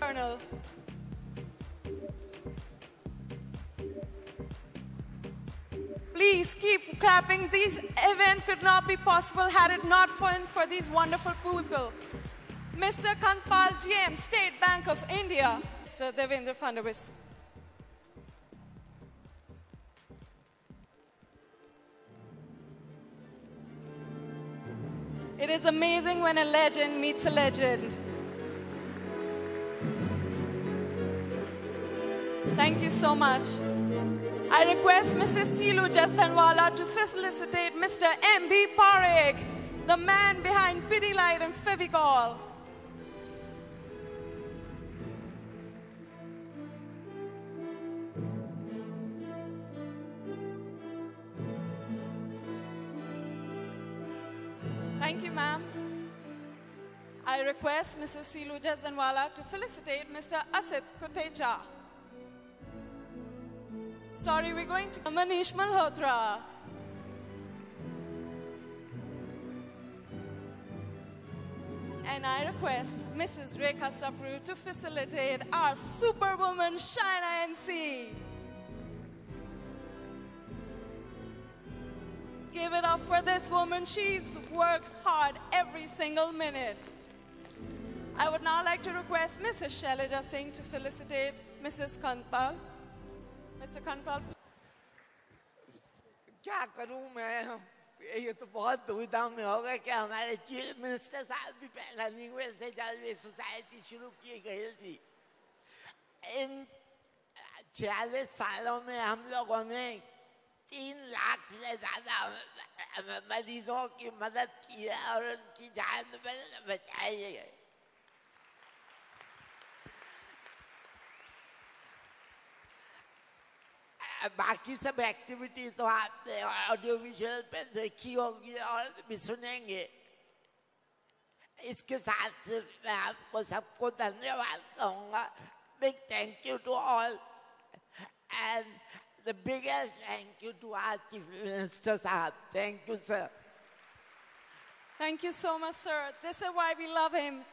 Colonel. Please keep clapping. This event could not be possible had it not been for these wonderful people. Mr. Kantpal GM, State Bank of India. Mr. Devendra Fadnavis. It is amazing when a legend meets a legend. Thank you so much. I request Mrs. Silu Jasdanwala to felicitate Mr. M.B. Parekh, the man behind Pidilite and Fevicol. Thank you, ma'am. I request Mrs. Silu Jasdanwala to felicitate Mr. Asit Kotecha. Sorry, we're going to Manish Malhotra. And I request Mrs. Rekha Sapru to facilitate our superwoman, Shaina NC. Give it up for this woman. She works hard every single minute. I would now like to request Mrs. Shailaja Singh to felicitate Mrs. Kantpal. Mr. Kantpal. क्या करूं मैं? ये तो बहुत दुविधा में होगा कि हमारे चीफ मिनिस्टर साहब भी पहला नहीं हुए थे जब ये सोसाइटी शुरू की गई थी। इन 46 सालों में हम लोगों ने 3 लाख से ज्यादा मरीजों की मदद की है और उनकी जान बचाई है। बाकी सब एक्टिविटी तो आपने ऑडियो विजुअल पे देखी होगी और भी सुनेंगे। इसके साथ सिर्फ मैं आपको सबको धन्यवाद कहूँगा। Big thank you to all and the biggest thank you to our chief minister साहब। Thank you sir. Thank you so much, sir. This is why we love him.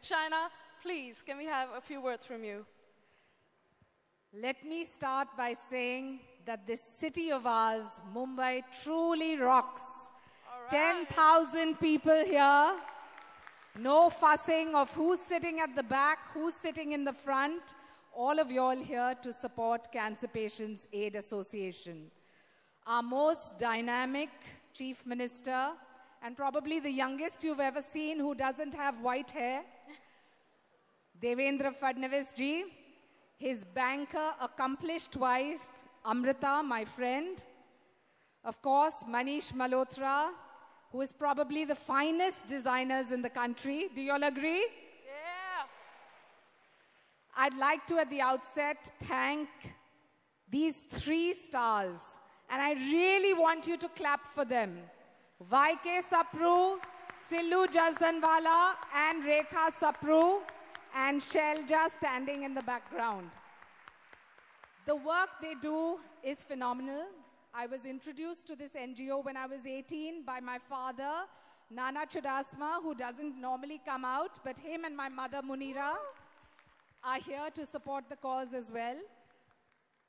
Shaina, please, can we have a few words from you? Let me start by saying that this city of ours, Mumbai, truly rocks. Right. 10,000 people here. No fussing of who's sitting at the back, who's sitting in the front. All of you all here to support Cancer Patients Aid Association. Our most dynamic Chief Minister, and probably the youngest you've ever seen who doesn't have white hair, Devendra Fadnavis ji. His banker, accomplished wife, Amrita, my friend. Of course, Manish Malhotra, who is probably the finest designers in the country. Do you all agree? Yeah. I'd like to, at the outset, thank these 3 stars. And I really want you to clap for them. YK Sapru, Silu Jasdanwala, and Rekha Sapru, and Shailja standing in the background. The work they do is phenomenal. I was introduced to this NGO when I was 18 by my father, Nana Chudasma, who doesn't normally come out, but him and my mother, Munira, are here to support the cause as well.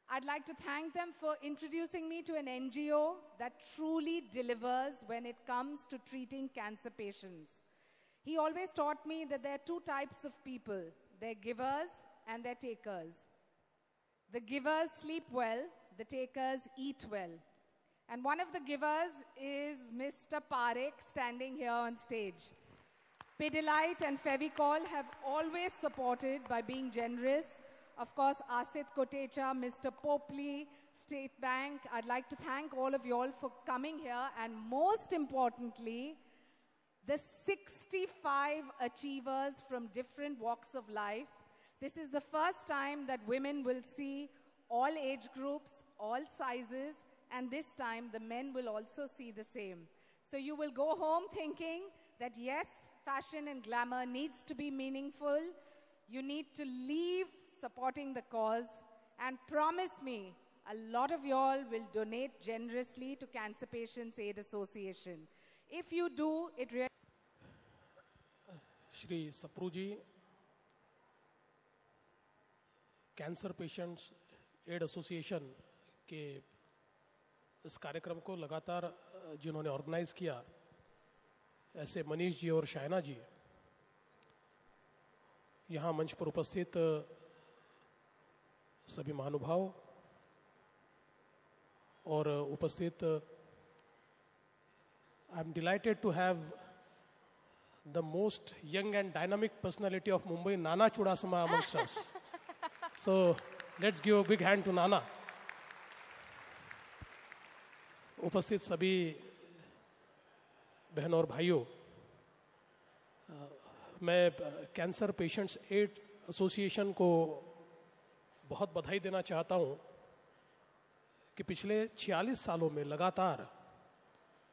I'd like to thank them for introducing me to an NGO that truly delivers when it comes to treating cancer patients. He always taught me that there are 2 types of people. They're givers and they're takers. The givers sleep well, the takers eat well. And one of the givers is Mr. Parekh standing here on stage. Pidilite and Fevicol have always supported by being generous. Of course, Asit Kotecha, Mr. Popley, State Bank. I'd like to thank all of you all for coming here, and most importantly, the 65 achievers from different walks of life. This is the first time that women will see all age groups, all sizes, and this time the men will also see the same. So you will go home thinking that yes, fashion and glamour needs to be meaningful. You need to leave supporting the cause, and promise me, a lot of y'all will donate generously to Cancer Patients Aid Association. If you do, it really... Shri Sapru ji, cancer patients aid association के इस कार्यक्रम को लगातार जिन्होंने organise किया, ऐसे मनीष जी और शायना जी, यहाँ मंच पर उपस्थित सभी महानुभाव और उपस्थित, I am delighted to have the most young and dynamic personality of Mumbai, Nana Chudasama, amongst us. So let's give a big hand to Nana. उपस्थित सभी बहनों और भाइयों, मैं कैंसर पेशेंट्स एड एसोसिएशन को बहुत बधाई देना चाहता हूं कि पिछले 46 सालों में लगातार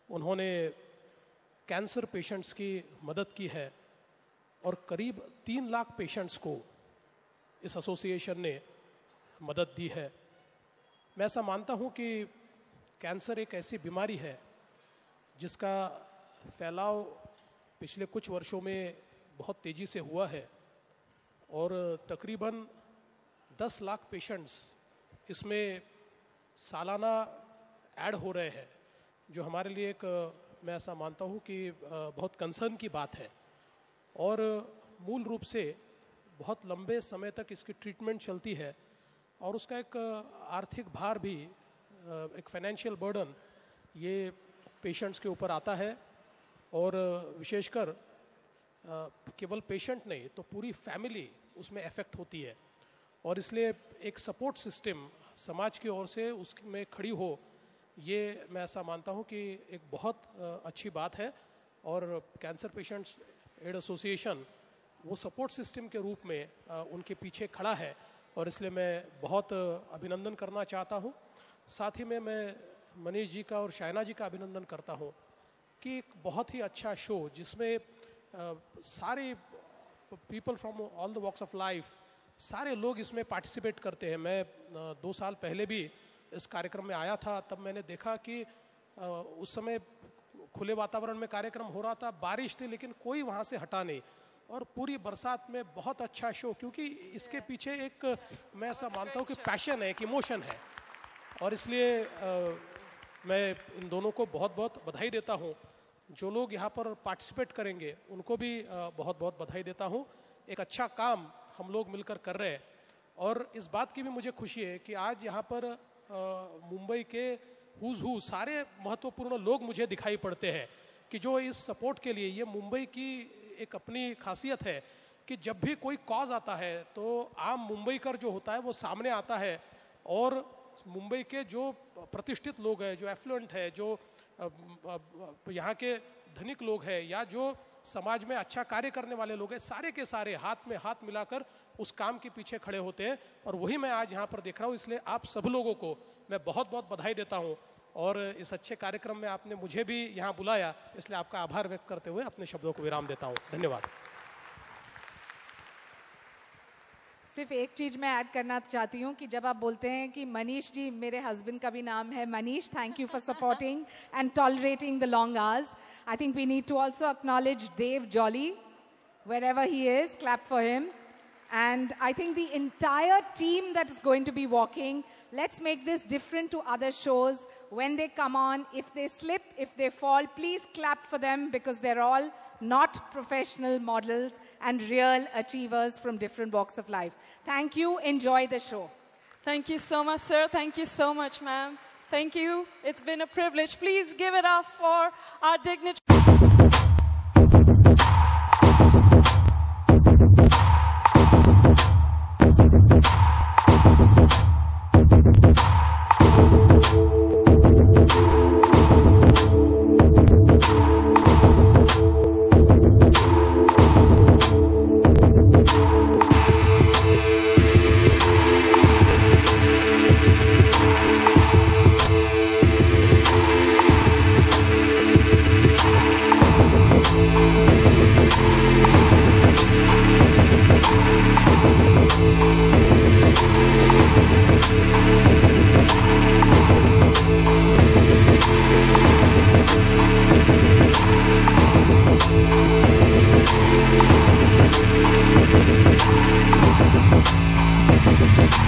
उन्होंने कैंसर पेशेंट्स की मदद की है और करीब 3 लाख पेशेंट्स को इस एसोसिएशन ने मदद दी है। मैं ऐसा मानता हूं कि कैंसर एक ऐसी बीमारी है जिसका फैलाव पिछले कुछ वर्षों में बहुत तेजी से हुआ है और तकरीबन 10 लाख पेशेंट्स इसमें सालाना ऐड हो रहे हैं, जो हमारे लिए एक, मैं ऐसा मानता हूं कि बहुत कंसर्न की बात है। और मूल रूप से बहुत लंबे समय तक इसकी ट्रीटमेंट चलती है और उसका एक आर्थिक भार भी, एक फाइनेंशियल बर्डन ये पेशेंट्स के ऊपर आता है और विशेषकर केवल पेशेंट नहीं तो पूरी फैमिली उसमें अफेक्ट होती है। और इसलिए एक सपोर्ट सिस्टम समाज की ओर से उसमें खड़ी हो, ये मैं ऐसा मानता हूं कि एक बहुत अच्छी बात है। और कैंसर पेशेंट्स एड एसोसिएशन वो सपोर्ट सिस्टम के रूप में उनके पीछे खड़ा है और इसलिए मैं बहुत अभिनंदन करना चाहता हूं। साथ ही में मैं मनीष जी का और शायना जी का अभिनंदन करता हूं कि एक बहुत ही अच्छा शो जिसमें सारे people from all the walks of life, सारे लोग इसमें पार्टिसिपेट करते हैं। मैं 2 साल पहले भी इस कार्यक्रम में आया था, तब मैंने देखा कि उस समय खुले वातावरण में कार्यक्रम हो रहा था, बारिश थी लेकिन कोई वहाँ से हटा नहीं और पूरी बरसात में बहुत अच्छा शो, क्योंकि इसके पीछे एक, मैं ऐसा मानता हूँ कि पैशन है, एक इमोशन है। और इसलिए मैं इन दोनों को बहुत बहुत बधाई देता हूँ। जो लोग यहाँ पर पार्टिसिपेट करेंगे उनको भी बहुत बहुत बधाई देता हूँ। एक अच्छा काम हम लोग मिलकर कर रहे हैं और इस बात की भी मुझे खुशी है कि आज यहाँ पर मुंबई के हुज हू सारे महत्वपूर्ण लोग मुझे दिखाई पड़ते हैं कि जो इस सपोर्ट के लिए, ये मुंबई की एक अपनी खासियत है कि जब भी कोई कॉज आता है तो आम मुंबईकर जो होता है वो सामने आता है और मुंबई के जो प्रतिष्ठित लोग हैं, जो एफ्लुएंट है, जो यहाँ के धनिक लोग हैं या जो समाज में अच्छा कार्य करने वाले लोग हैं, सारे के सारे हाथ में हाथ मिलाकर उस काम के पीछे खड़े होते हैं और वही मैं आज यहाँ पर देख रहा हूँ। इसलिए आप सब लोगों को मैं बहुत बहुत बधाई देता हूँ और इस अच्छे कार्यक्रम में आपने मुझे भी यहाँ बुलाया, इसलिए आपका आभार व्यक्त करते हुए अपने शब्दों को विराम देता हूँ। धन्यवाद। सिर्फ एक चीज मैं ऐड करना चाहती हूँ कि जब आप बोलते हैं कि मनीष जी, मेरे हस्बैंड का भी नाम है Manish, thank you for supporting and tolerating the long hours. I think we need to also acknowledge Dave Jolly, wherever he is, clap for him. And I think the entire team that is going to be walking, let's make this different to other shows. When they come on, if they slip, if they fall, please clap for them because they're all not professional models and real achievers from different walks of life. Thank you. Enjoy the show. Thank you so much, sir. Thank you so much, ma'am. Thank you. It's been a privilege. Please give it up for our dignitary. Thank you.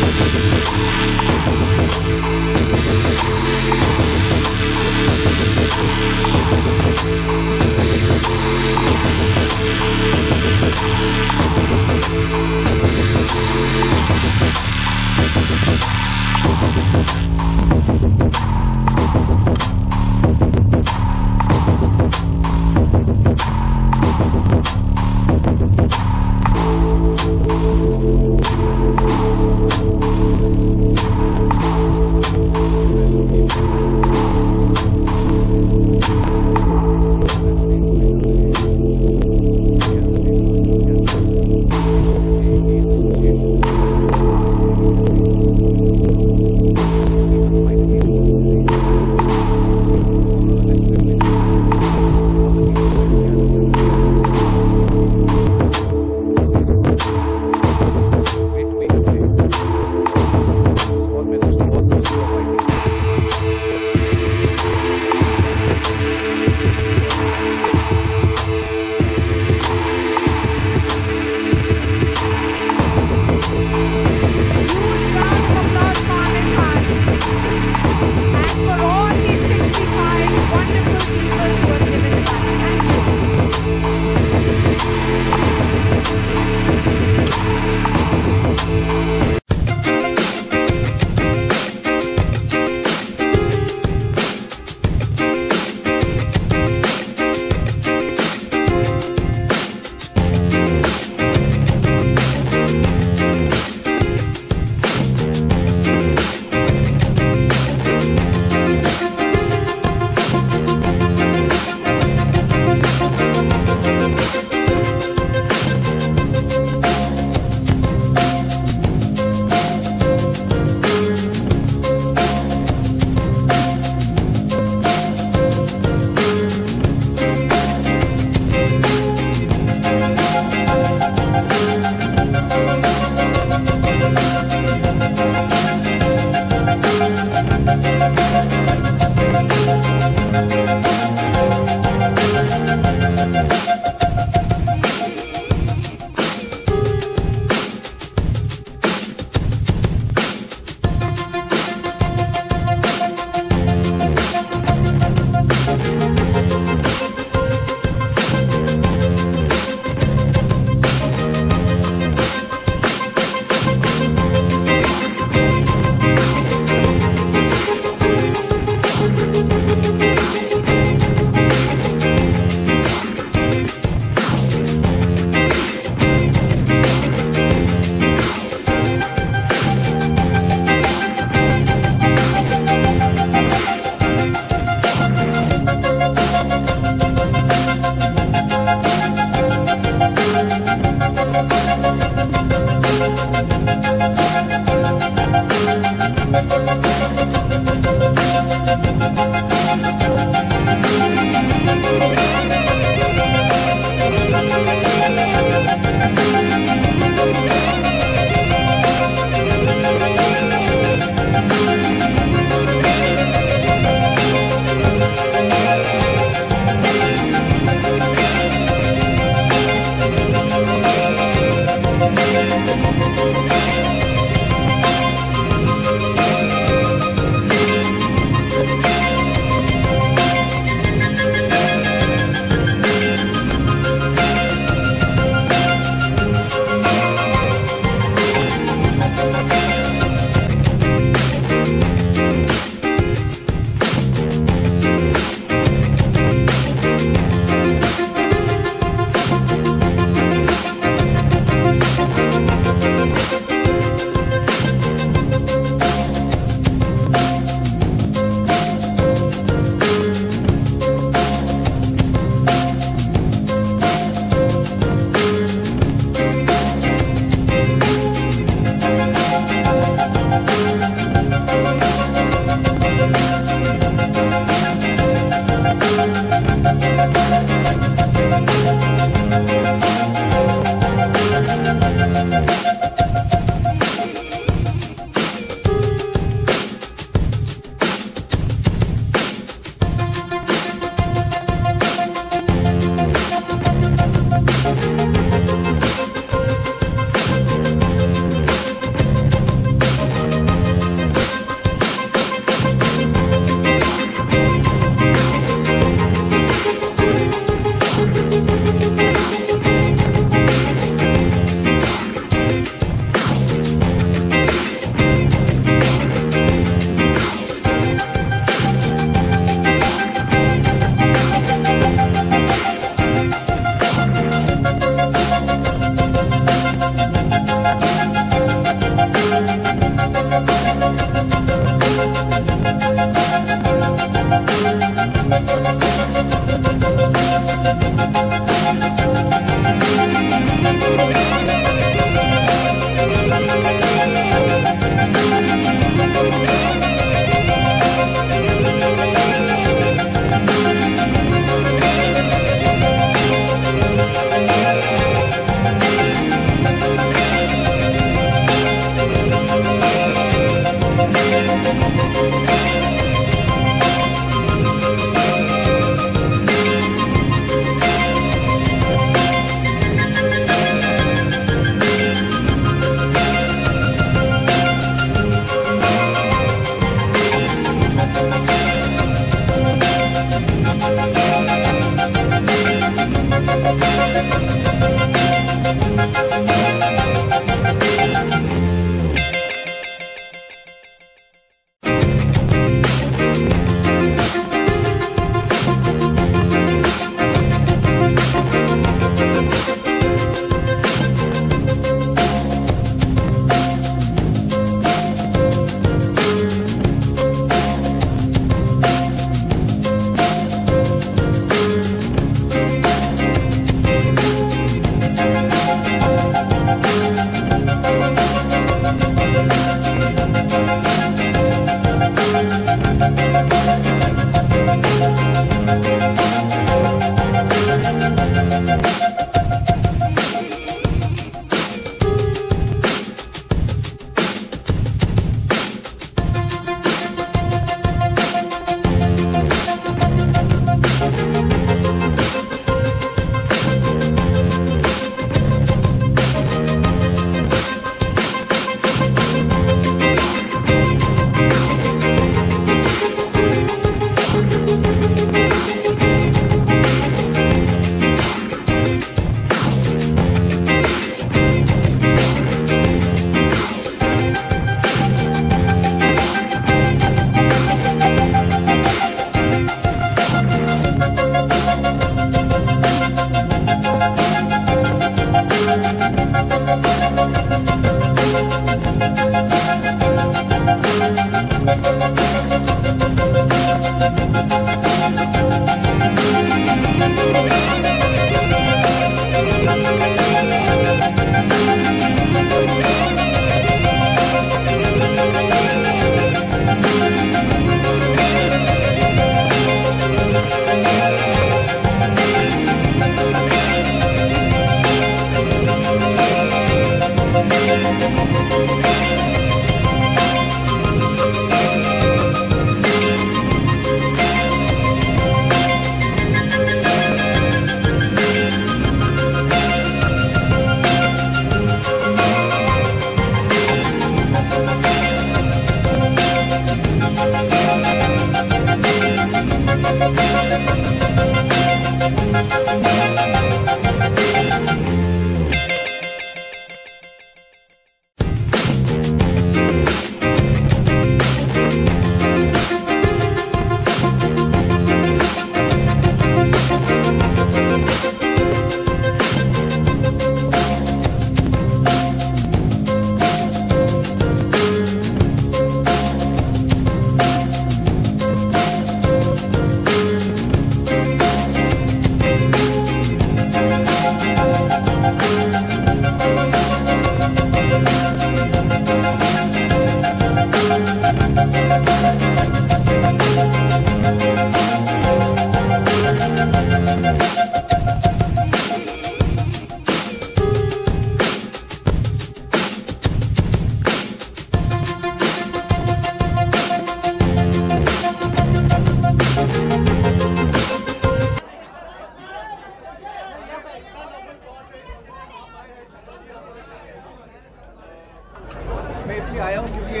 इसलिए आया हूँ क्योंकि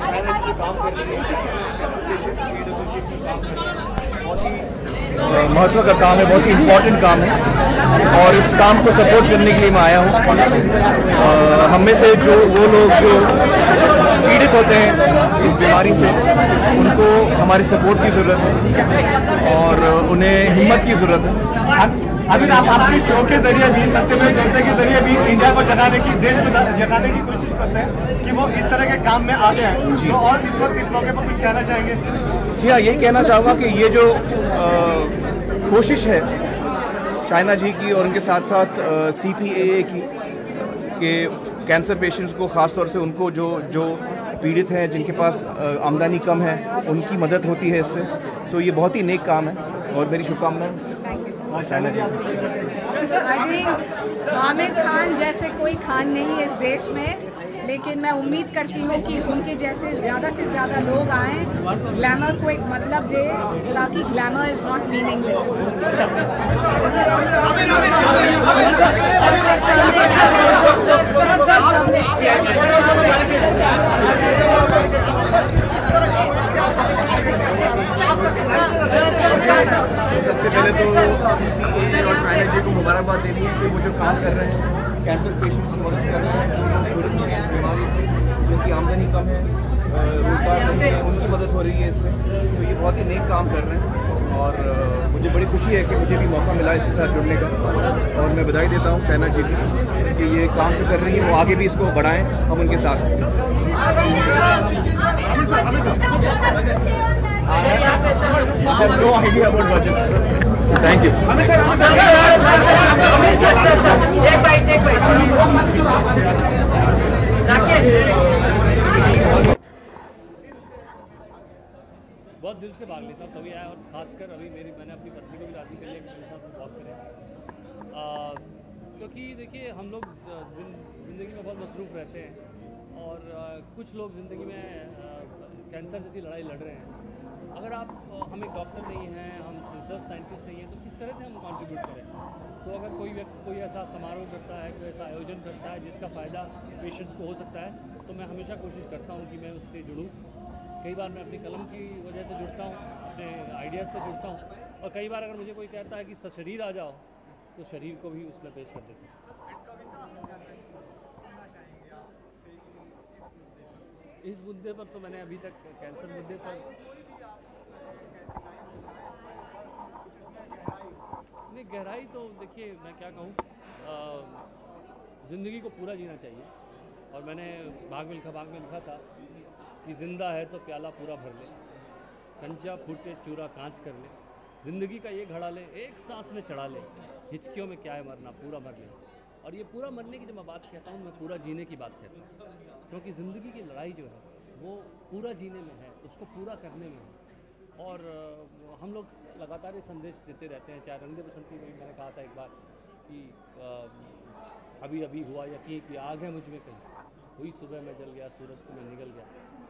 मैंने जो काम कर रही है बहुत ही महत्व का काम है, बहुत ही इम्पोर्टेंट काम है और इस काम को सपोर्ट करने के लिए मैं आया हूँ। हम में से जो वो लोग जो पीड़ित होते हैं इस बीमारी से, उनको हमारी सपोर्ट की ज़रूरत है और उन्हें हिम्मत की ज़रूरत है। अभी आप अपने शो के जरिए भी, सत्यमेव जयते के जरिए भी इंडिया को जगाने की, देश में जगाने की कोशिश करते हैं कि वो इस तरह के काम में आगे हैं। तो और इस वक्त इस मौके पर कुछ कहना चाहेंगे? जी हाँ, यही कहना चाहूँगा कि ये जो कोशिश है शाइना जी की और उनके साथ साथ CPAA की कि कैंसर पेशेंट्स को ख़ास तौर से उनको जो पीड़ित हैं, जिनके पास आमदनी कम है, उनकी मदद होती है इससे, तो ये बहुत ही नेक काम है और मेरी शुभकामनाएं। आई थिंक आमिर खान जैसे कोई खान नहीं है इस देश में, लेकिन मैं उम्मीद करती हूँ कि उनके जैसे ज़्यादा से ज़्यादा लोग आएं, ग्लैमर को एक मतलब दे, ताकि ग्लैमर इज नॉट मीनिंगलेस। सबसे पहले तो CPAA और शाइना जी को मुबारकबाद देनी है कि वो जो काम कर रहे हैं, कैंसर पेशेंट्स की मदद कर रहे हैं, इस बीमारी से जिनकी आमदनी कम है, रोजगार नहीं है, उनकी मदद हो रही है इससे, तो ये बहुत ही नेक काम कर रहे हैं और मुझे बड़ी खुशी है कि मुझे भी मौका मिला इसके साथ जुड़ने का और मैं बधाई देता हूँ शाइना जी की कि ये काम तो कर रही है, वो आगे भी इसको बढ़ाएं, हम उनके साथ हैं। I have no idea about budgets. Thank you. बहुत दिल से भाग लेता हूँ तभी आया और खासकर अभी मैंने अपनी पत्नी को भी राजी कर लिया कि मेरे साथ वॉक करें, क्योंकि देखिए हम लोग ज़िंदगी में बहुत मसरूफ़ रहते हैं और कुछ लोग ज़िंदगी में कैंसर जैसी लड़ाई लड़ रहे हैं। अगर आप हम एक डॉक्टर नहीं हैं, हम रिसर्च साइंटिस्ट नहीं हैं, तो किस तरह से हम कंट्रीब्यूट करें? तो अगर कोई व्यक्ति कोई ऐसा समारोह करता है, कोई ऐसा आयोजन करता है जिसका फ़ायदा पेशेंट्स को हो सकता है, तो मैं हमेशा कोशिश करता हूँ कि मैं उससे जुड़ूँ। कई बार मैं अपनी कलम की वजह से जुड़ता हूँ, अपने आइडियाज़ से जुड़ता हूँ और कई बार अगर मुझे कोई कहता है कि शरीर आ जाओ, तो शरीर को भी उसमें पेश कर देते हैं। इस मुद्दे पर तो मैंने अभी तक कैंसर मुद्दे पर नहीं, गहराई तो देखिए मैं क्या कहूँ, ज़िंदगी को पूरा जीना चाहिए और मैंने भाग में लिखा था कि जिंदा है तो प्याला पूरा भर ले कंचा फूटे चूरा कांच कर ले, ज़िंदगी का ये घड़ा ले, एक सांस में चढ़ा ले, हिचकियों में क्या है मरना, पूरा मर ले। और ये पूरा मरने की जब मैं बात कहता हूँ, मैं पूरा जीने की बात कहता हूँ, क्योंकि ज़िंदगी की लड़ाई जो है वो पूरा जीने में है, उसको पूरा करने में है। और हम लोग लगातार ये संदेश देते रहते हैं, चाहे रंग बसंती में मैंने कहा था एक बार कि अभी अभी हुआ यकीन कि आग है मुझ में कहीं, हुई सुबह में जल गया, सूरज को मैं निगल गया।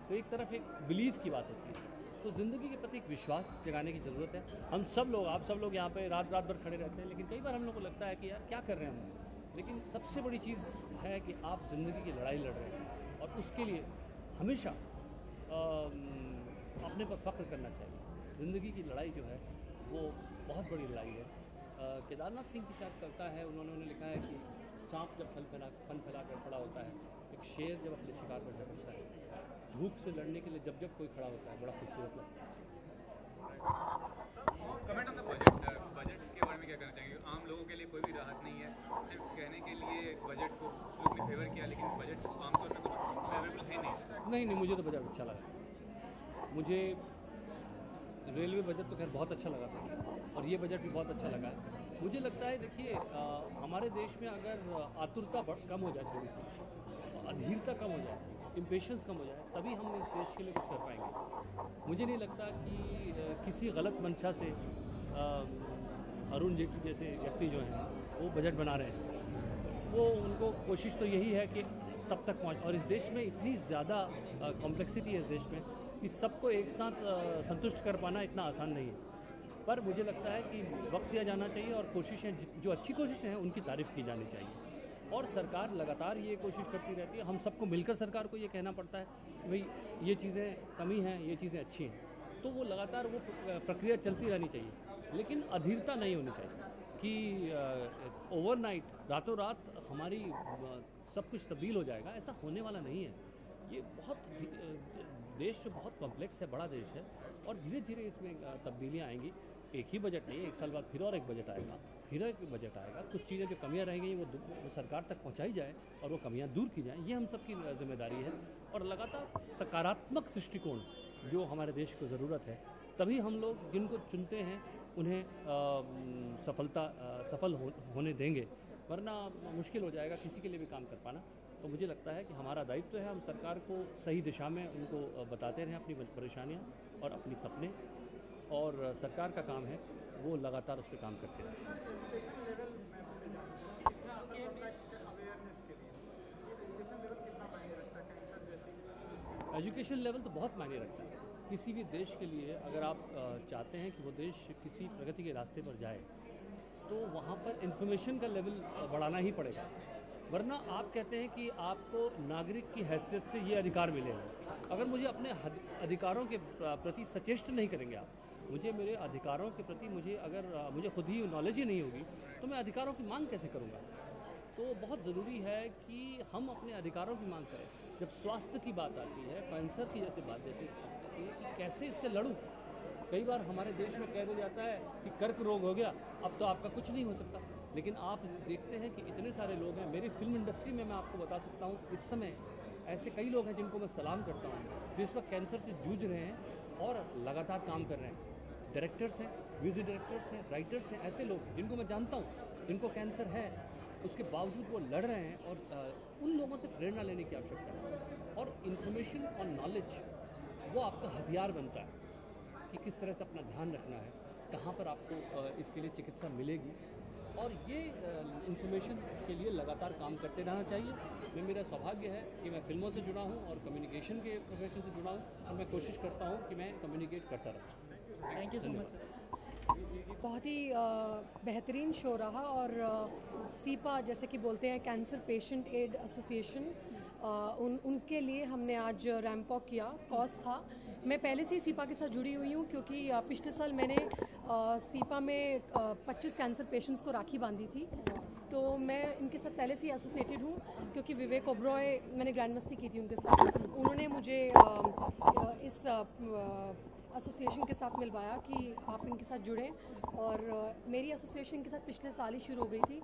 तो एक तरफ एक बिलीफ की बात होती है, तो ज़िंदगी के प्रति एक विश्वास जगाने की ज़रूरत है। हम सब लोग, आप सब लोग यहाँ पे रात रात भर खड़े रहते हैं, लेकिन कई बार हम लोग को लगता है कि यार क्या कर रहे हैं हम। लेकिन सबसे बड़ी चीज़ है कि आप ज़िंदगी की लड़ाई लड़ रहे हैं, और उसके लिए हमेशा अपने पर फ़ख्र करना चाहिए। ज़िंदगी की लड़ाई जो है वो बहुत बड़ी लड़ाई है। केदारनाथ सिंह की शायद कविता है, उन्होंने लिखा है कि सांप जब फन फैला कर खड़ा होता है, एक शेर जब अपने शिकार पर झपटता है, भूख से लड़ने के लिए जब जब कोई खड़ा होता है, बड़ा खूबसूरत लगता है। Comment on the budget sir, budget के बारे में क्या कहना चाहिए? आम लोगों के लिए कोई भी राहत नहीं है, सिर्फ कहने के लिए बजट को कुछ लोग ने फेवर किया, लेकिन बजट आमतौर पर कुछ फेवरेबल है नहीं। मुझे तो बजट अच्छा लगा। मुझे रेलवे बजट तो खैर बहुत अच्छा लगा था, और ये बजट भी बहुत अच्छा लगा है। मुझे लगता है, देखिए हमारे देश में अगर आतुरता कम हो जाए, थोड़ी सी अधीरता कम हो जाए, इम्पेशंस कम हो जाए, तभी हम इस देश के लिए कुछ कर पाएंगे। मुझे नहीं लगता कि किसी गलत मंशा से अरुण जेटली जैसे व्यक्ति जो हैं वो बजट बना रहे हैं। वो उनको कोशिश तो यही है कि सब तक पहुँच, और इस देश में इतनी ज़्यादा कॉम्प्लेक्सिटी है इस देश में कि सबको एक साथ संतुष्ट कर पाना इतना आसान नहीं है। पर मुझे लगता है कि वक्त दिया जाना चाहिए, और कोशिशें जो अच्छी कोशिशें हैं उनकी तारीफ़ की जानी चाहिए। और सरकार लगातार ये कोशिश करती रहती है, हम सबको मिलकर सरकार को ये कहना पड़ता है कि भाई ये चीज़ें कमी हैं, ये चीज़ें अच्छी हैं, तो वो लगातार वो प्रक्रिया चलती रहनी चाहिए। लेकिन अधीरता नहीं होनी चाहिए कि ओवरनाइट, रातों रात हमारी सब कुछ तब्दील हो जाएगा, ऐसा होने वाला नहीं है। ये देश जो बहुत कॉम्प्लेक्स है, बड़ा देश है, और धीरे धीरे इसमें तब्दीलियाँ आएंगी। एक ही बजट नहीं है, एक साल बाद फिर और एक बजट आएगा, फिर एक बजट आएगा। कुछ चीज़ें जो कमियां रहेंगी वो सरकार तक पहुंचाई जाए और वो कमियां दूर की जाएं, ये हम सबकी जिम्मेदारी है। और लगातार सकारात्मक दृष्टिकोण जो हमारे देश को ज़रूरत है, तभी हम लोग जिनको चुनते हैं उन्हें सफल होने देंगे, वरना मुश्किल हो जाएगा किसी के लिए भी काम कर पाना। तो मुझे लगता है कि हमारा दायित्व है, हम सरकार को सही दिशा में उनको बताते रहें अपनी परेशानियाँ और अपनी सपने, और सरकार का काम है वो लगातार उस पर काम करते रहें। एजुकेशन लेवल तो बहुत मायने रखता है किसी भी देश के लिए। अगर आप चाहते हैं कि वो देश किसी प्रगति के रास्ते पर जाए, तो वहाँ पर इन्फॉर्मेशन का लेवल बढ़ाना ही पड़ेगा। वरना आप कहते हैं कि आपको नागरिक की हैसियत से ये अधिकार मिले हैं, अगर मुझे अपने अधिकारों के प्रति सचेष्ट नहीं करेंगे आप, मुझे मेरे अधिकारों के प्रति मुझे खुद ही नॉलेज ही नहीं होगी, तो मैं अधिकारों की मांग कैसे करूँगा। तो बहुत ज़रूरी है कि हम अपने अधिकारों की मांग करें। जब स्वास्थ्य की बात आती है, कैंसर की जैसे बात आती है कि कैसे इससे लड़ूं। कई बार हमारे देश में कह दिया जाता है कि कर्क रोग हो गया, अब तो आपका कुछ नहीं हो सकता। लेकिन आप देखते हैं कि इतने सारे लोग हैं, मेरी फिल्म इंडस्ट्री में मैं आपको बता सकता हूँ, इस समय ऐसे कई लोग हैं जिनको मैं सलाम करता हूँ, जो इस वक्त कैंसर से जूझ रहे हैं और लगातार काम कर रहे हैं। डायरेक्टर्स हैं, म्यूजिक डायरेक्टर्स हैं, राइटर्स हैं, ऐसे लोग जिनको मैं जानता हूँ, जिनको कैंसर है, उसके बावजूद वो लड़ रहे हैं, और उन लोगों से प्रेरणा लेने की आवश्यकता है। और इन्फॉर्मेशन और नॉलेज वो आपका हथियार बनता है कि किस तरह से अपना ध्यान रखना है, कहाँ पर आपको इसके लिए चिकित्सा मिलेगी, और ये इन्फॉर्मेशन के लिए लगातार काम करते रहना चाहिए। मेरा सौभाग्य है कि मैं फिल्मों से जुड़ा हूँ और कम्युनिकेशन के प्रोफेशन से जुड़ा हूँ, और मैं कोशिश करता हूँ कि मैं कम्युनिकेट करता रहूँ। Thank you so much sir. बहुत ही बेहतरीन शो रहा, और सीपा जैसे कि बोलते हैं कैंसर पेशेंट एड एसोसिएशन, उनके लिए हमने आज रैंप वॉक किया। कॉज था, मैं पहले से ही सीपा के साथ जुड़ी हुई हूँ, क्योंकि पिछले साल मैंने सीपा में 25 कैंसर पेशेंट्स को राखी बांधी थी, तो मैं इनके साथ पहले से ही एसोसिएटेड हूँ। क्योंकि विवेक ओब्रॉय, मैंने ग्रैंड मस्ती की थी उनके साथ, उन्होंने मुझे इस एसोसिएशन के साथ मिलवाया कि आप इनके साथ जुड़ें, और मेरी एसोसिएशन के साथ पिछले साल ही शुरू हो गई थी।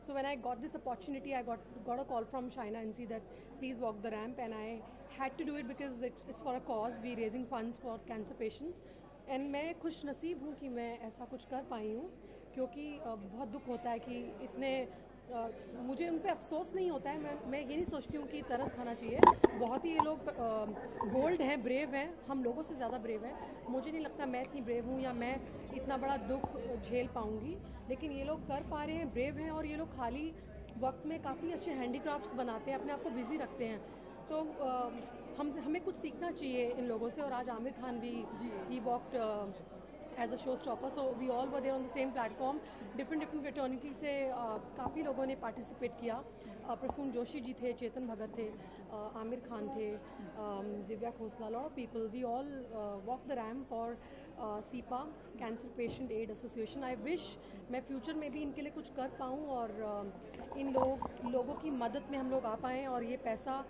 So when I got this opportunity, I got a call from Shaina NC that please walk the ramp, and I had to do it because it's for a cause. We're raising funds for cancer patients. And मैं खुश नसीब हूँ कि मैं ऐसा कुछ कर पाई हूँ, क्योंकि बहुत दुख होता है कि इतने मुझे उन पे अफसोस नहीं होता है। मैं ये नहीं सोचती हूँ कि तरस खाना चाहिए। बहुत ही ये लोग बोल्ड हैं, ब्रेव हैं, हम लोगों से ज़्यादा ब्रेव हैं। मुझे नहीं लगता मैं इतनी ब्रेव हूँ या मैं इतना बड़ा दुख झेल पाऊँगी, लेकिन ये लोग कर पा रहे हैं, ब्रेव हैं, और ये लोग खाली वक्त में काफ़ी अच्छे हैंडीक्राफ्ट्स बनाते हैं, अपने आप को बिजी रखते हैं। तो हमें कुछ सीखना चाहिए इन लोगों से। और आज आमिर खान भी ही walked as a show stopper, so we all were there on the same platform. Different fraternity से काफ़ी लोगों ने पार्टिसिपेट किया। प्रसून जोशी जी थे, चेतन भगत थे, आमिर खान थे, Divya Khosla, lot of people. We all walk the ramp for CPAA, cancer patient aid association. I wish मैं future में भी इनके लिए कुछ कर पाऊँ और इन लोगों की मदद में हम लोग आ पाएँ और ये पैसा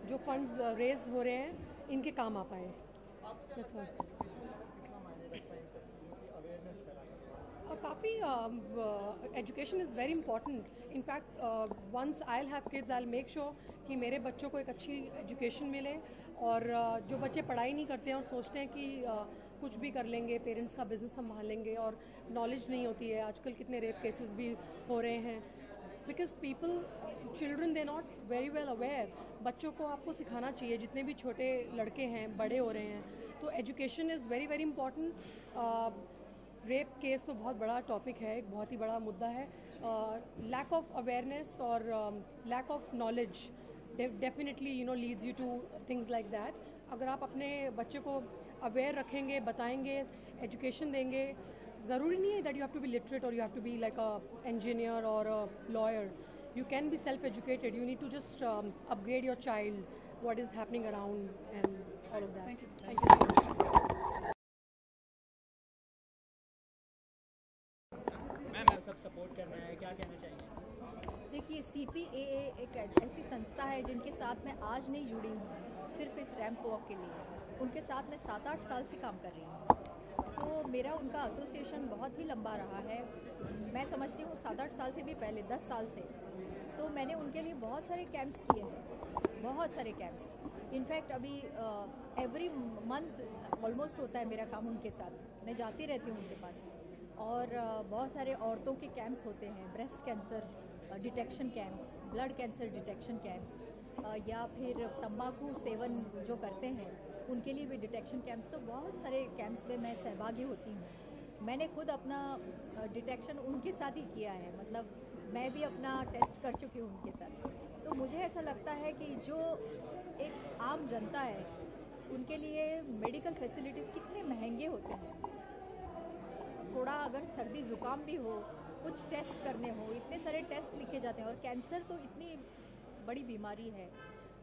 जो फंड्स रेज हो रहे हैं इनके काम आ पाए। काफ़ी education is very important. In fact once I have kids I make sure कि मेरे बच्चों को एक अच्छी एजुकेशन मिले। और जो बच्चे पढ़ाई नहीं करते हैं और सोचते हैं कि कुछ भी कर लेंगे, पेरेंट्स का बिजनेस संभाल लेंगे, और नॉलेज नहीं होती है। आजकल कितने रेप केसेस भी हो रहे हैं because children they not very well aware. बच्चों को आपको सिखाना चाहिए, जितने भी छोटे लड़के हैं, बड़े हो रहे हैं, तो education is very very important. Rape case तो बहुत बड़ा टॉपिक है, एक बहुत ही बड़ा मुद्दा है। लैक ऑफ अवेयरनेस और lack of knowledge definitely leads you to things like that. अगर आप अपने बच्चे को अवेयर रखेंगे, बताएंगे, एजुकेशन देंगे, ज़रूरी नहीं है that you have to be literate और you have to be like a engineer और a lawyer. You can be self-educated. You need to just upgrade your child, what is happening around and all of that. Thank you. Thank you so much. Ma'am सब support कर रहे हैं, क्या कहना चाहिए? देखिए, CPAA एक ऐसी संस्था है जिनके साथ मैं आज नहीं जुड़ी हूँ सिर्फ इस रैंप वॉक के लिए। उनके साथ मैं 7-8 साल से काम कर रही हूँ, तो मेरा उनका एसोसिएशन बहुत ही लंबा रहा है। मैं समझती हूँ 7-8 साल से भी पहले, 10 साल से। तो मैंने उनके लिए बहुत सारे कैंप्स किए हैं, बहुत सारे कैंप्स। इनफैक्ट अभी एवरी मंथ ऑलमोस्ट होता है मेरा काम उनके साथ। मैं जाती रहती हूँ उनके पास, और बहुत सारे औरतों के कैंप्स होते हैं, breast cancer detection camps, blood cancer detection camps, या फिर तंबाकू सेवन जो करते हैं उनके लिए भी डिटेक्शन कैंप्स। तो बहुत सारे कैंप्स में मैं सहभागी होती हूँ। मैंने खुद अपना डिटेक्शन उनके साथ ही किया है, मतलब मैं भी अपना टेस्ट कर चुकी हूँ उनके साथ। तो मुझे ऐसा लगता है कि जो एक आम जनता है उनके लिए मेडिकल फैसिलिटीज़ कितने महंगे होते हैं। थोड़ा अगर सर्दी ज़ुकाम भी हो, कुछ टेस्ट करने हो, इतने सारे टेस्ट लिखे जाते हैं। और कैंसर तो इतनी बड़ी बीमारी है,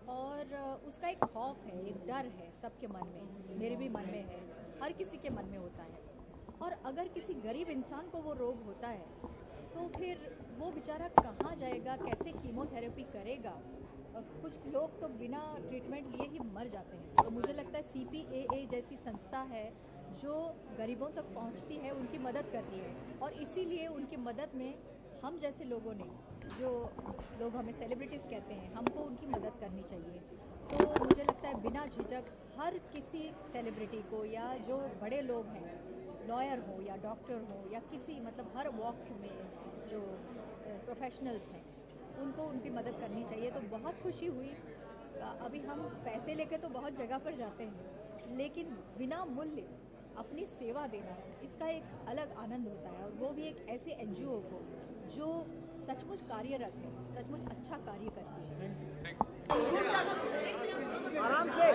और उसका एक खौफ है, एक डर है सबके मन में, मेरे भी मन में है, हर किसी के मन में होता है। और अगर किसी गरीब इंसान को वो रोग होता है तो फिर वो बेचारा कहाँ जाएगा, कैसे कीमोथेरेपी करेगा। कुछ लोग तो बिना ट्रीटमेंट लिए ही मर जाते हैं। तो मुझे लगता है CPAA जैसी संस्था है जो गरीबों तक पहुंचती है, उनकी मदद करती है। और इसीलिए उनकी मदद में हम जैसे लोगों ने, जो लोग हमें सेलिब्रिटीज़ कहते हैं, हमको उनकी मदद करनी चाहिए। तो मुझे लगता है बिना झिझक हर किसी सेलिब्रिटी को, या जो बड़े लोग हैं, लॉयर हो या डॉक्टर हो या किसी, मतलब हर वॉक में जो प्रोफेशनल्स हैं, उनको उनकी मदद करनी चाहिए। तो बहुत खुशी हुई। अभी हम पैसे लेके तो बहुत जगह पर जाते हैं, लेकिन बिना मूल्य अपनी सेवा देना, इसका एक अलग आनंद होता है। और वो भी एक ऐसे NGO को जो सचमुच कार्यरत है, सचमुच अच्छा कार्य करती है। आराम से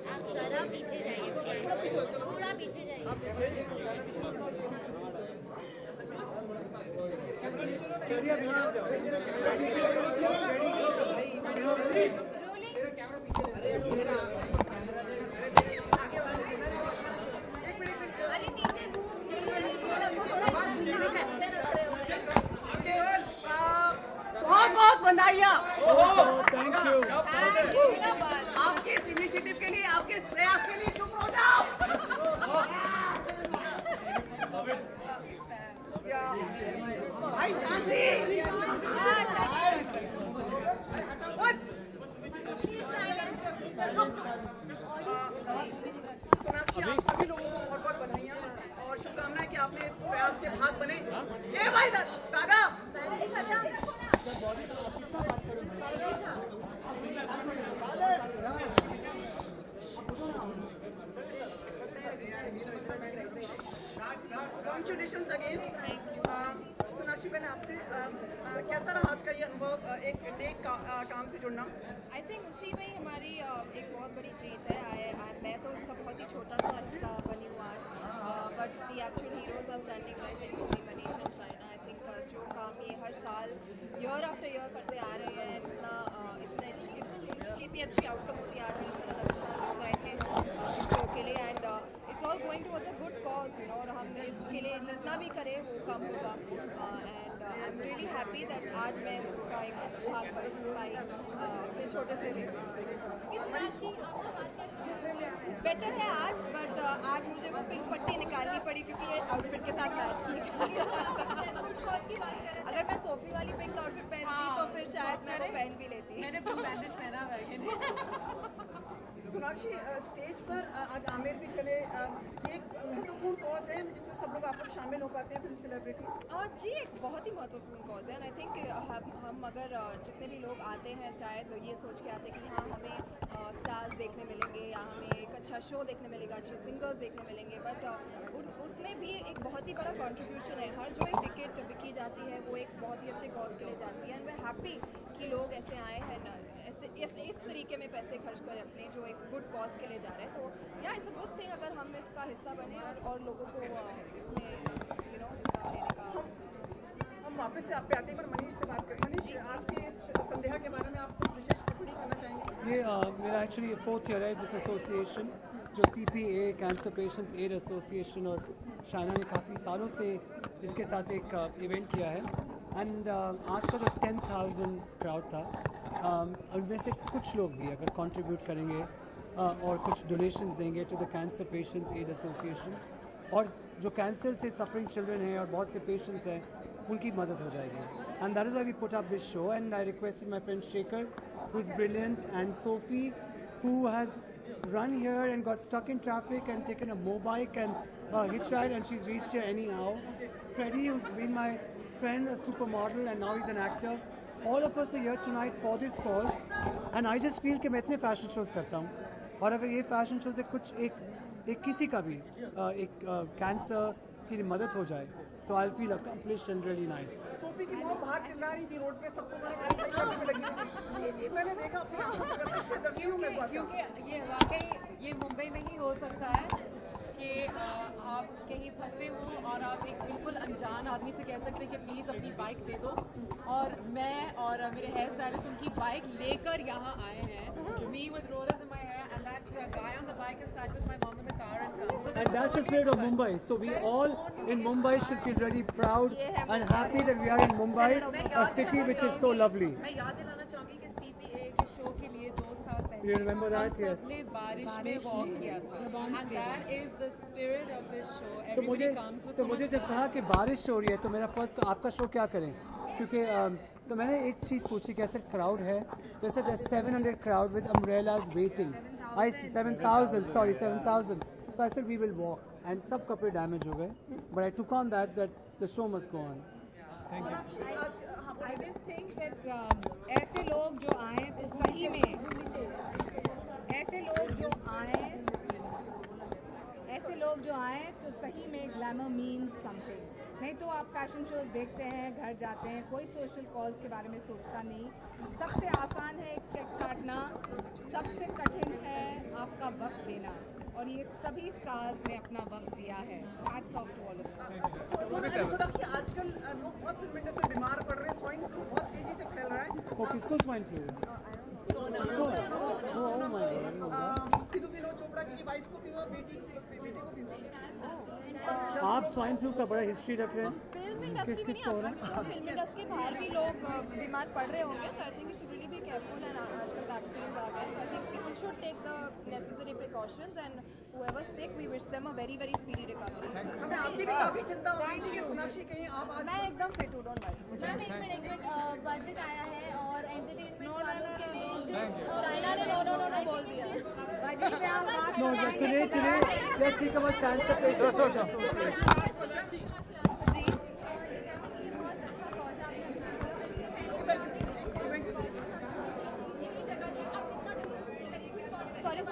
आप जरा पीछे जाइए, थोड़ा पीछे जाइए। बहुत बहुत बधाइयाँ थैंक यू। आपके इस इनिशिएटिव के लिए, आपके इस प्रयास के लिए। चुप हो जाओ। भाई शांति। सोनाक्षी, आप सभी लोगों को बहुत बहुत बधाइयाँ और शुभकामनाएं कि आपने इस प्रयास के भाग बने। ए भाई दादा Congratulations again. सोनाक्षी पहले आपसे कैसा रहा आज का ये अनुभव एक नेक काम से जुड़ना? आई थिंक उसी में ही हमारी एक बहुत बड़ी जीत है। मैं तो इसका बहुत ही छोटा सा हिस्सा बनी हूँ आज, but the actual heroes are standing right next to me, Manish and Shaina. I think जो काम ये हर साल ईयर आफ्टर ईयर करते आ रहे हैं, इतनी अच्छी आउटकम होती है। आज मेरे 10,000 लोग आए थे इस शो के लिए and it's all going towards a good cause, you know, और हम इसके लिए जितना भी करें वो कम होगा। And I am really happy that आज मैं इसका एक भाग बन पाई अपने छोटे से भी। बेटर है आज, बट आज मुझे वो पिंक पट्टी निकालनी पड़ी क्योंकि ये आउटफिट के साथ मैच नहीं। अगर मैं सोफी वाली पिंक आउटफिट पहनती तो फिर शायद मैं वो पहन भी लेती। मैंने ब्लू बैंडेज पहना हुआ है। सोनाक्षी, स्टेज पर आज आमिर भी चले, ये एक महत्वपूर्ण कॉज है जिसमें सब लोग आप लोग शामिल हो पाते हैं, फिल्म सेलिब्रिटी। जी, एक बहुत ही महत्वपूर्ण कॉज है एंड आई थिंक हम अगर जितने भी लोग आते हैं शायद ये सोच के आते हैं कि हाँ हमें स्टार्स देखने मिलेंगे या हमें एक अच्छा शो देखने मिलेगा, अच्छे सिंगर्स देखने मिलेंगे, बट उसमें भी एक बहुत ही बड़ा कॉन्ट्रीब्यूशन है। हर जो एक टिकट बिकी जाती है वो एक बहुत ही अच्छे कॉज के लिए जाती है एंड वे हैप्पी कि लोग ऐसे आए हैं इस तरीके में पैसे खर्च कर अपने जो एक गुड कॉज के लिए जा रहे हैं। तो या इट्स अ गुड थिंग अगर हम इसका हिस्सा बने और लोगों को इसमें यू नो हिस्सा लेने का। हम वापस से आप पे आते हैं, पर मनीष से बात करें। मनीष, आज की इस संध्या के बारे में आप कुछ विशेष टिप्पणी करना चाहेंगे? ये मेरा एक्चुअली 4th ईयर है दिस एसोसिएशन, जो CPA cancer patients aid association और शाइना ने काफ़ी सालों से इसके साथ एक इवेंट किया है। एंड आज का जो 10,000 क्राउड था, उनमें से कुछ लोग भी अगर कंट्रीब्यूट करेंगे और कुछ डोनेशंस देंगे to the cancer patients aid association, और जो कैंसर से सफरिंग चिल्ड्रन हैं और बहुत से पेशेंट्स हैं उनकी मदद हो जाएगी। And that is why we put up this show and I requested my friend Shekhar who is brilliant and Sophie who has run here and got stuck in traffic and taken a mobike and hitchhiked and she's reached here anyhow. Freddie, who's been my friend, a supermodel, and now he's an actor. All of us are here tonight for this cause, and I just feel कि मैं इतने fashion shows करता हूँ और अगर ये fashion show से कुछ एक किसी का भी एक कैंसर की मदद हो जाए तो I feel accomplished and really nice. Sophie की मॉम बाहर चिल्ला रही थी रोड पे, सबको मैंने सही करने में लगी थी। मैंने देखा अपनी आंखों से प्रत्यक्षदर्शियों में बात। क्योंकि ये वाकई ये मुंबई में ही हो सकता है कि आप कहीं फंसे हो और आप एक बिल्कुल अनजान आदमी से कह सकते हैं कि प्लीज़ अपनी बाइक दे दो, और मैं और मेरे हेयर स्टाइलिस्ट उनकी बाइक लेकर यहाँ आए हैं। Me with rollers in my hair and that guy on the bike is sat with my mom in the car and come. And that's the spirit of Mumbai. So we all in Mumbai should feel really proud and happy that we are in Mumbai, a city which is so lovely. मैं याद दिलाना चाहूँगी कि CPA के show के लिए 2 साल पहले You remember that? Yes. हमने बारिश में वॉक किया था and that is the spirit of this show. तो मुझे जब कहा कि बारिश हो रही है तो मेरा फर्स्ट आपका शो क्या करें, क्योंकि तो मैंने एक चीज़ पूछी कैसे क्राउड है, तो ऐसे 700 crowd with umbrellas waiting. 7,000 so I said we will walk and सब कपड़े डैमेज हो गए, but I took on that the show must go on. Thank you. I just think that ऐसे लोग जो आए तो सही में ग्लैमर मीन्स समथिंग। नहीं तो आप फैशन शोज देखते हैं, घर जाते हैं, कोई सोशल कॉज के बारे में सोचता नहीं। सबसे आसान है एक चेक काटना, सबसे कठिन है आपका वक्त देना, और ये सभी स्टार्स ने अपना वक्त दिया है। Hats off to all of them. Sonakshi, आजकल लोग बहुत फिल्म इंडस्ट्री में बीमार पड़ रहे हैं, स्वाइन फ्लू बहुत तेजी से फैल रहा है। वो किसको स्वाइन फ्लू है? फिदू विनोद चोपड़ा की वाइफ को भी हुआ, बेटी को भी हुआ। आप स्वाइन फ्लू का बड़ा हिस्ट्री रख रहे हैं। फिल्म इंडस्ट्री में नहीं, फिल्म इंडस्ट्री बाहर भी लोग बीमार पड़ रहे होंगे, so I think you should really be careful. And आजकल वैक्सीन आ गए, so I think people should take the necessary precautions and whoever sick we wish them a very very speedy recovery. हमें आपकी भी काफी चिंता हो रही थी कि सोनाक्षी कहीं आप आज। मैं एकदम फिट हूँ, डोंट वरी। मैम एक मिनट बजट आया है और एंटरटेनमेंट वालों के लिए शाइना ने नो बोल दिया। No, today, let's speak about cancer patients.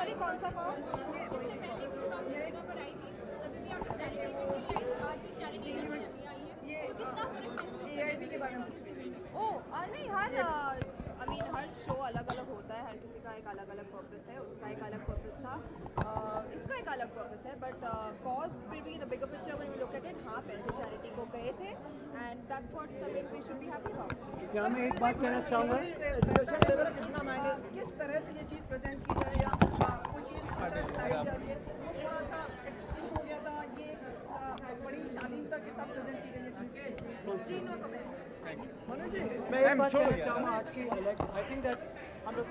Sorry कौन सा कॉज? नहीं हर शो अलग अलग होता है, हर किसी का एक अलग अलग पर्पस है, उसका एक अलग पर्पस था, इसका एक अलग पर्पस है, बट कॉज फिर भी the bigger picture when we look at it, हाँ पैसे चैरिटी को गए थे and that's what we should be happy about. यहाँ मैं एक बात कहना चाहूँगा, किस तरह से ये चीज़ प्रेजेंट की जाए या कोई चीज़ लाई जा रही है, थोड़ा सा एक्सट्रीम हो गया था, ये बड़ी शालीनता के साथ प्रेजेंट की गई है चीज़ें। मैं एक बात कहना चाहूँगा आज की, आई थिंक दैट हम लोग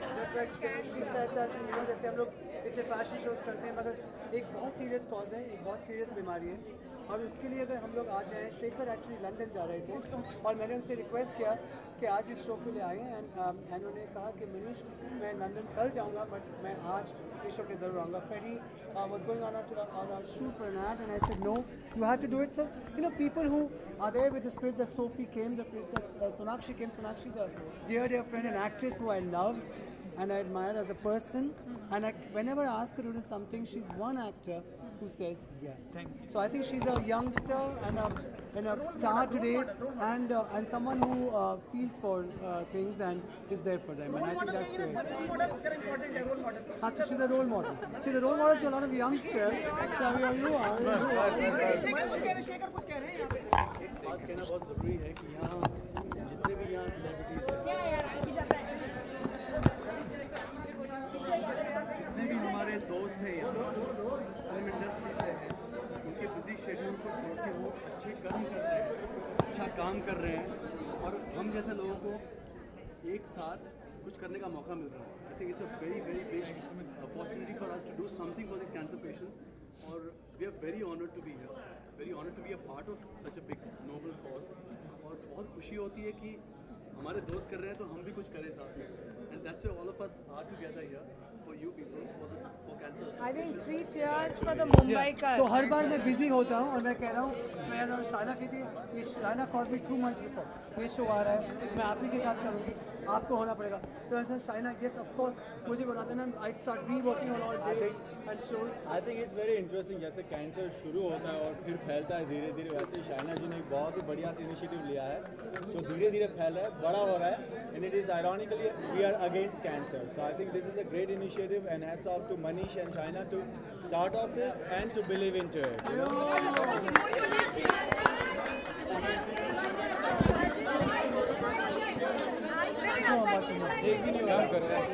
जैसे हम लोग इतने फैशन शोज करते हैं, मगर एक बहुत सीरियस कॉज है, एक बहुत सीरियस बीमारी है, और उसके लिए अगर हम लोग आ जाएँ, शेखर एक्चुअली लंदन जा रहे थे और मैंने उनसे रिक्वेस्ट किया कि आज इस शो के लिए आए, एंड उन्होंने कहा कि मनीष मैं लंदन कल जाऊँगा बट मैं आज इस शो के ज़रूर आऊँगा. Freddie was going on a shoot for an ad, and I said no, you have to do it. So people who are there with the spirit that Sophie came, the spirit that Sonakshi came. Sonakshi is a dear friend and actress who I love and I admire as a person, and whenever I ask her to do something, she's one actor who says yes. So I think she's a youngster and a star today, and someone who feels for things and is there for them, and I think that's great. She's a role model. She's a role model to a lot of youngsters. So you are. बात कहना बहुत ज़रूरी है कि यहाँ जितने भी यहाँ सेलिब्रिटीज जितने भी हमारे दोस्त हैं यहाँ फिल्म इंडस्ट्री से हैं, उनके बिजी शेड्यूल को छोड़ के वो अच्छे कर्म कर रहे हैं, अच्छा काम कर रहे हैं, और हम जैसे लोगों को एक साथ कुछ करने का मौका मिल रहा है. I think it's a very big opportunity for us to do something for this cancer patients, और we are very honoured to be here, very honoured to be a part of such a big noble cause, और बहुत खुशी होती है कि हमारे दोस्त कर रहे हैं तो हम भी कुछ करें साथ में, and that's why all of us are together here for you people for cancer. I think 3 cheers for the Mumbai का. So हर बार मैं बिजी होता हूँ और मैं कह रहा हूँ, मैं शाइना की थी, ये Shaina called me 2 months before, ये शो आ रहा है, मैं आप ही के साथ करूँगी, आपको होना पड़ेगा. So I said, Shaina, yes, of course, मुझे बता देना. I start reworking on all days and shows. I think it's very interesting. जैसे कैंसर शुरू होता है और फिर फैलता है धीरे धीरे, वैसे शाइना जी ने एक बहुत ही बढ़िया सा इनिशिएटिव लिया है जो धीरे धीरे फैल रहा है, बड़ा हो रहा है, and it is ironically we are against cancer. So I think this is a great initiative, and hats off to Manish and Shaina to start off this and to believe into it. You know? एक भी नहीं काम कर रहा है.